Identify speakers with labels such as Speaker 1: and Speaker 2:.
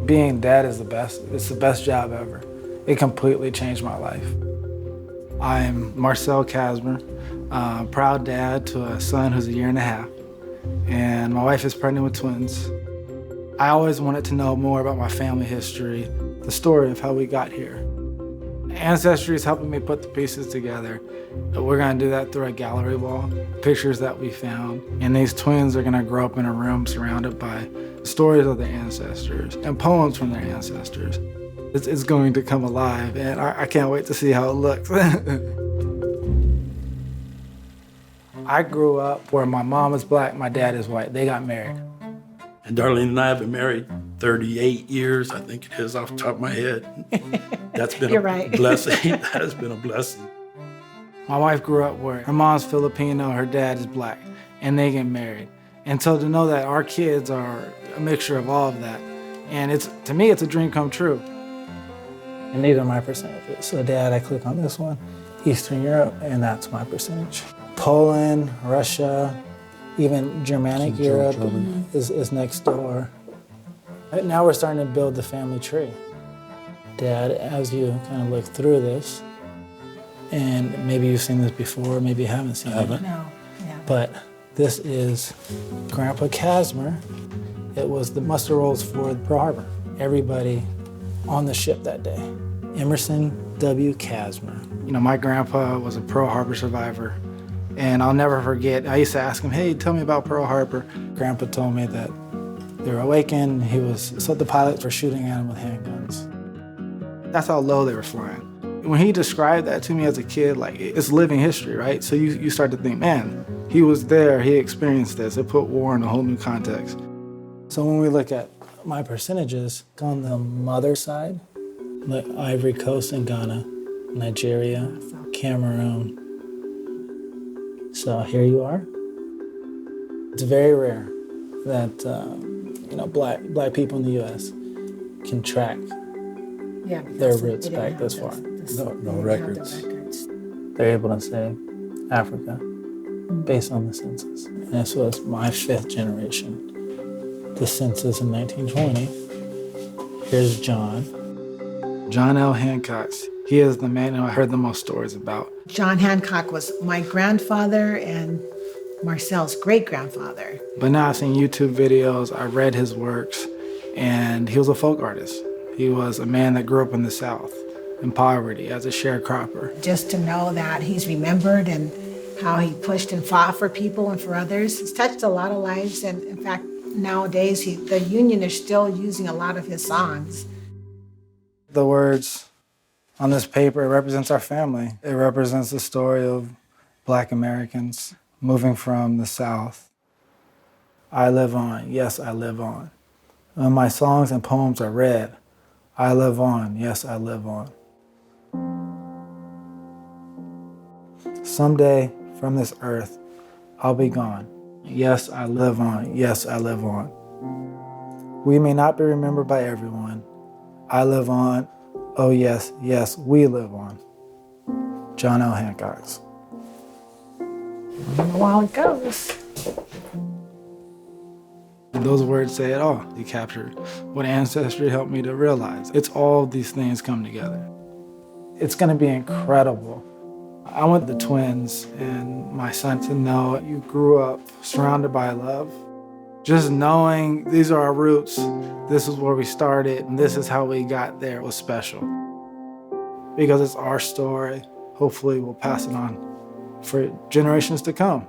Speaker 1: Being dad is the best. It's the best job ever. It completely changed my life. I'm Marcel Casmer, proud dad to a son who's 1.5 years, and my wife is pregnant with twins. I always wanted to know more about my family history, the story of how we got here. Ancestry is helping me put the pieces together. We're gonna do that through a gallery wall, pictures that we found. And these twins are gonna grow up in a room surrounded by stories of their ancestors and poems from their ancestors. It's going to come alive, and I can't wait to see how it looks. I grew up where my mom is black, my dad is white. They got married.
Speaker 2: And Darlene and I have been married 38 years, I think it is off the top of my head. That's been
Speaker 3: You're
Speaker 2: a
Speaker 3: right.
Speaker 2: blessing. That has been a blessing.
Speaker 1: My wife grew up where her mom's Filipino, her dad is black, and they get married. And so to know that our kids are a mixture of all of that, and to me, it's a dream come true. And these are my percentages. So dad, I click on this one, Eastern Europe, and that's my percentage. Poland, Russia, even Germanic Europe is next door. Right now we're starting to build the family tree. Dad, as you kind of look through this, and maybe you've seen this before, maybe you haven't seen it.
Speaker 3: No, yeah.
Speaker 1: But this is Grandpa Casmer. It was the muster rolls for Pearl Harbor. Everybody on the ship that day. Emerson W. Casmer. You know, my grandpa was a Pearl Harbor survivor, and I'll never forget, I used to ask him, hey, tell me about Pearl Harbor. Grandpa told me that they were awakened, so the pilots were shooting at him with handguns. That's how low they were flying. When he described that to me as a kid, like, it's living history, right? So you start to think, man, he was there, he experienced this. It put war in a whole new context. So when we look at my percentages, on the mother side, like Ivory Coast and Ghana, Nigeria, Cameroon. So here you are. It's very rare that black people in the U.S. can track their roots back this far.
Speaker 2: No records.
Speaker 1: They're able to say Africa based on the census. And this was my 5th generation. The census in 1920. Here's John L. Hancock. He is the man who I heard the most stories about.
Speaker 3: John Hancock was my grandfather and Marcel's great-grandfather.
Speaker 1: But now I've seen YouTube videos, I read his works, and he was a folk artist. He was a man that grew up in the South, in poverty, as a sharecropper.
Speaker 3: Just to know that he's remembered and how he pushed and fought for people and for others. He's touched a lot of lives, and in fact, nowadays, the Union is still using a lot of his songs.
Speaker 1: The words on this paper, it represents our family. It represents the story of Black Americans moving from the South. I live on, yes, I live on. When my songs and poems are read, I live on, yes, I live on. Someday from this earth, I'll be gone. Yes, I live on, yes, I live on. We may not be remembered by everyone. I live on, oh yes, yes, we live on. John L. Hancock.
Speaker 3: I don't know how it goes.
Speaker 1: And those words say it all. You captured what Ancestry helped me to realize. It's all these things come together. It's gonna be incredible. I want the twins and my son to know you grew up surrounded by love. Just knowing these are our roots, this is where we started, and this is how we got there was special. Because it's our story, hopefully we'll pass it on for generations to come.